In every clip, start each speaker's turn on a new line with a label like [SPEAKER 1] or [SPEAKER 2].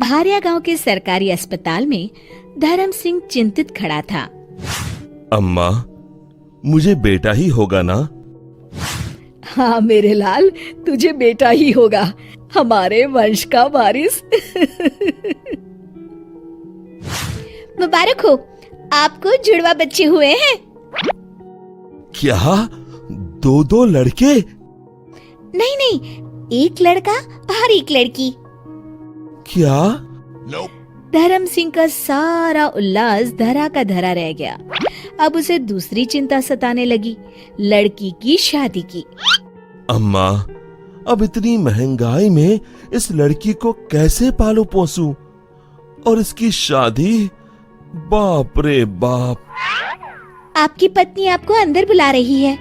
[SPEAKER 1] पहाड़िया गांव के सरकारी अस्पताल में धर्म सिंह चिंतित खड़ा था।
[SPEAKER 2] अम्मा, मुझे बेटा ही होगा ना?
[SPEAKER 1] हाँ मेरे लाल, तुझे बेटा ही होगा, हमारे वंश का वारिस। मुबारक हो, आपको जुड़वा बच्चे हुए हैं।
[SPEAKER 2] क्या? दो लड़के?
[SPEAKER 1] नहीं नहीं, एक लड़का और एक लड़की।
[SPEAKER 2] क्या?
[SPEAKER 1] धर्म सिंह का सारा उल्लास धरा का धरा रह गया। अब उसे दूसरी चिंता सताने लगी, लड़की की शादी की।
[SPEAKER 2] अम्मा, अब इतनी महंगाई में इस लड़की को कैसे पालू पोसूं? और इसकी शादी? बाप रे बाप।
[SPEAKER 1] आपकी पत्नी आपको अंदर बुला रही है।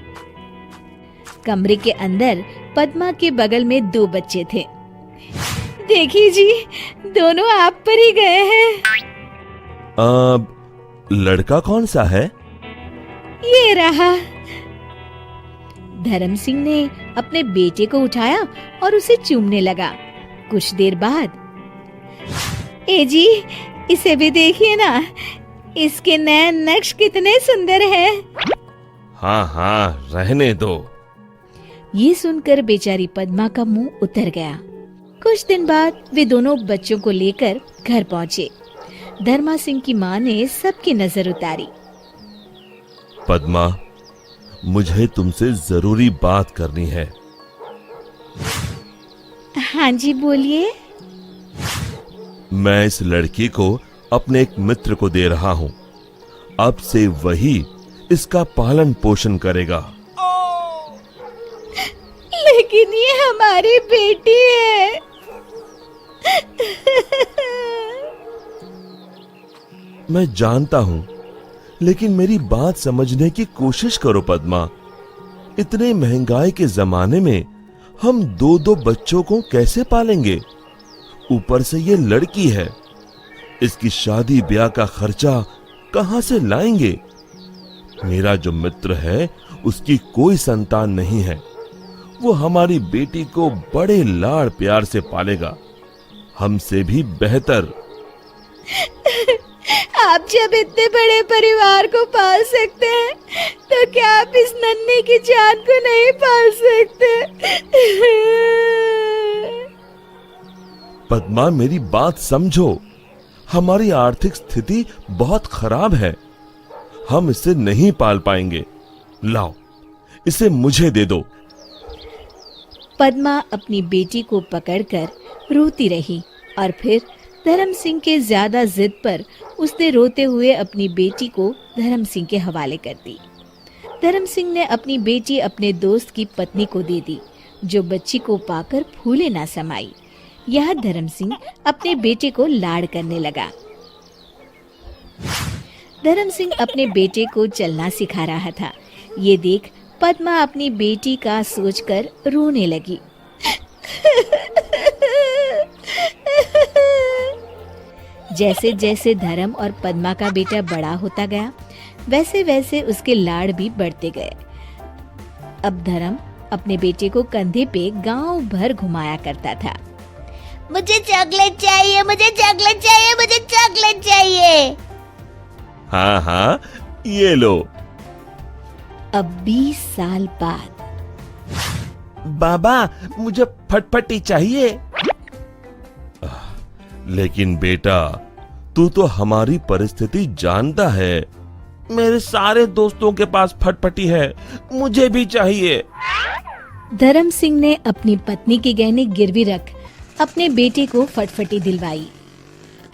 [SPEAKER 1] कमरे के अंदर पद्मा के बगल में 2 बच्चे थे। देखिए जी, दोनों आप पर ही गए हैं।
[SPEAKER 2] अब लड़का कौन सा है?
[SPEAKER 1] ये रहा। धर्म सिंह ने अपने बेटे को उठाया और उसे चूमने लगा। कुछ देर बाद, ए जी, इसे भी देखिए ना, इसके नैन नक्श कितने सुंदर हैं।
[SPEAKER 2] हाँ हाँ, रहने दो।
[SPEAKER 1] ये सुनकर बेचारी पद्मा का मुंह उतर गया। कुछ दिन बाद वे दोनों बच्चों को लेकर घर पहुंचे। धर्मा सिंह की माँ ने सबकी नजर उतारी।
[SPEAKER 2] पद्मा, मुझे तुमसे जरूरी बात करनी है।
[SPEAKER 1] हाँ जी, बोलिए।
[SPEAKER 2] मैं इस लड़की को अपने एक मित्र को दे रहा हूँ। अब से वही इसका पालन पोषण करेगा।
[SPEAKER 1] लेकिन ये हमारी बेटी है।
[SPEAKER 2] मैं जानता हूँ, लेकिन मेरी बात समझने की कोशिश करो पद्मा। इतने महंगाई के जमाने में हम 2 बच्चों को कैसे पालेंगे? ऊपर से ये लड़की है, इसकी शादी ब्याह का खर्चा कहां से लाएंगे? मेरा जो मित्र है, उसकी कोई संतान नहीं है। वो हमारी बेटी को बड़े लाड़ प्यार से पालेगा, हमसे भी बेहतर।
[SPEAKER 1] आप जब इतने बड़े परिवार को पाल सकते हैं, तो क्या आप इस नन्ही की जान को नहीं पाल सकते?
[SPEAKER 2] पद्मा, मेरी बात समझो। हमारी आर्थिक स्थिति बहुत खराब है, हम इसे नहीं पाल पाएंगे। लाओ, इसे मुझे दे दो।
[SPEAKER 1] पद्मा अपनी बेटी को पकड़कर रोती रही और फिर धर्म सिंह के ज्यादा जिद पर उसने रोते हुए अपनी बेटी को धर्म सिंह के हवाले कर दी। धर्म सिंह ने अपनी बेटी अपने दोस्त की पत्नी को दे दी, जो बच्ची को पाकर फूले ना समाई। यह धर्म सिंह अपने बेटे को लाड़ करने लगा। धर्म सिंह अपने बेटे को चलना सिखा रहा था। ये देख पद्मा अपनी बेटी का सोचकर रोने लगी। जैसे जैसे धर्म और पद्मा का बेटा बड़ा होता गया, वैसे वैसे उसके लाड़ भी बढ़ते गए। अब धर्म अपने बेटे को कंधे पे गांव भर घुमाया करता था।
[SPEAKER 3] मुझे चॉकलेट चाहिए, मुझे चॉकलेट चाहिए, मुझे चॉकलेट चाहिए।
[SPEAKER 2] हाँ हाँ, ये लो।
[SPEAKER 1] अब 20 साल बाद,
[SPEAKER 2] बाबा, मुझे फटफटी चाहिए। लेकिन बेटा, तू तो हमारी परिस्थिति जानता है। मेरे सारे दोस्तों के पास फटफटी है, मुझे भी चाहिए।
[SPEAKER 1] धर्म सिंह ने अपनी पत्नी के गहने गिरवी रख अपने बेटे को फटफटी दिलवाई।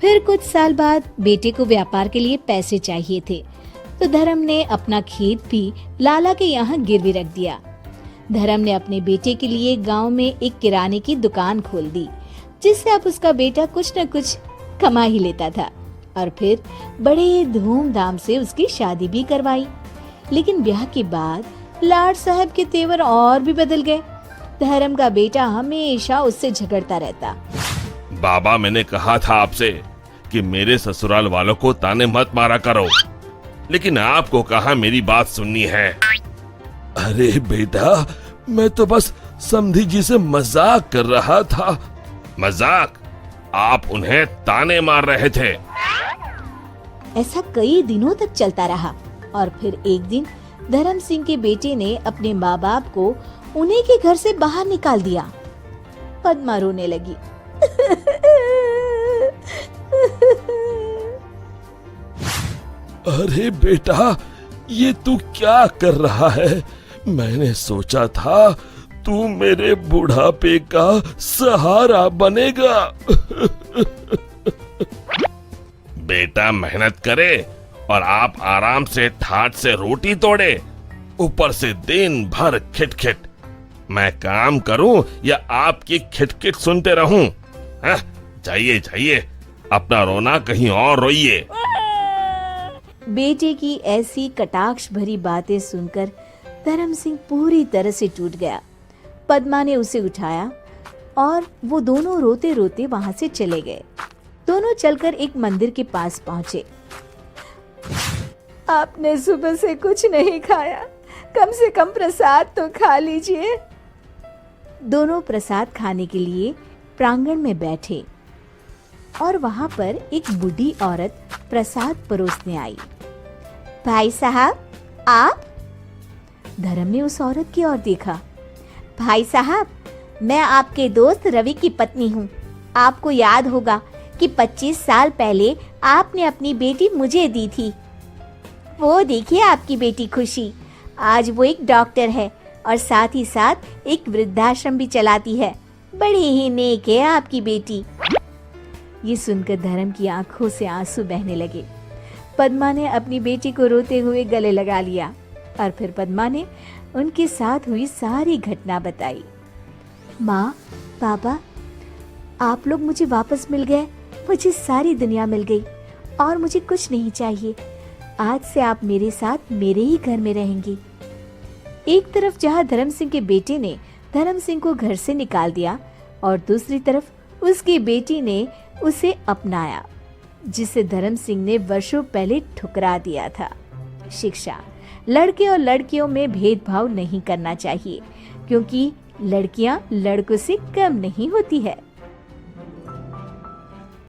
[SPEAKER 1] फिर कुछ साल बाद बेटे को व्यापार के लिए पैसे चाहिए थे, तो धर्म ने अपना खेत भी लाला के यहाँ गिरवी रख दिया। धर्म ने अपने बेटे के लिए गांव में एक किराने की दुकान खोल दी, जिससे अब उसका बेटा कुछ न कुछ कमा ही लेता था। और फिर बड़े धूमधाम से उसकी शादी भी करवाई। लेकिन ब्याह के बाद लाड साहब के तेवर और भी बदल गए। धर्म का बेटा हमेशा उससे झगड़ता रहता।
[SPEAKER 2] बाबा, मैंने कहा था आपसे कि मेरे ससुराल वालों को ताने मत मारा करो, लेकिन आपको कहाँ मेरी बात सुननी है। अरे बेटा, मैं तो बस समधी जी से मजाक कर रहा था। मजाक? आप उन्हें ताने मार रहे थे।
[SPEAKER 1] ऐसा कई दिनों तक चलता रहा और फिर एक दिन धर्म सिंह के बेटे ने अपने माँ बाप को उन्हीं के घर से बाहर निकाल दिया। पद्मा रोने लगी।
[SPEAKER 2] अरे बेटा, ये तू क्या कर रहा है? मैंने सोचा था तू मेरे बुढ़ापे का सहारा बनेगा। बेटा मेहनत करे और आप आराम से ठाट से रोटी तोड़े, ऊपर से दिन भर खिटखिट। मैं काम करूं या आपकी खिटखिट सुनते रहूं? जाइए जाइए, अपना रोना कहीं और रोइए।
[SPEAKER 1] बेटे की ऐसी कटाक्ष भरी बातें सुनकर धर्म सिंह पूरी तरह से टूट गया। पद्मा ने उसे उठाया और वो दोनों रोते रोते वहां से चले गए। दोनों चलकर एक मंदिर के पास पहुंचे। आपने सुबह से कुछ नहीं खाया, कम से कम प्रसाद तो खा लीजिए। दोनों प्रसाद खाने के लिए प्रांगण में बैठे और वहां पर एक बूढ़ी औरत प्रसाद परोसने आई। भाई साहब, आप? धर्म ने उस औरत की ओर देखा। भाई साहब, मैं आपके दोस्त रवि की पत्नी हूँ। आपको याद होगा कि 25 साल पहले आपने अपनी बेटी मुझे दी थी। वो देखिए आपकी बेटी खुशी, आज वो एक डॉक्टर है और साथ ही साथ एक वृद्धाश्रम भी चलाती है। बड़ी ही नेक है आपकी बेटी। ये सुनकर धर्म की आंखों से आंसू बहने लगे। पद्मा ने अपनी बेटी को रोते हुए गले लगा लिया और फिर पद्मा ने उनके साथ हुई सारी घटना बताई। माँ, पापा, आप लोग मुझे वापस मिल गए, मुझे सारी दुनिया मिल गई और मुझे कुछ नहीं चाहिए। आज से आप मेरे साथ मेरे ही घर में रहेंगी। एक तरफ जहाँ धर्म सिंह के बेटे ने धर्म सिंह को घर से निकाल दिया और दूसरी तरफ उसकी बेटी ने उसे अपनाया, जिसे धर्म सिंह ने वर्षों पहले ठुकरा दिया था। शिक्षा, लड़के और लड़कियों में भेदभाव नहीं करना चाहिए, क्योंकि लड़कियां लड़कों से कम नहीं होती है।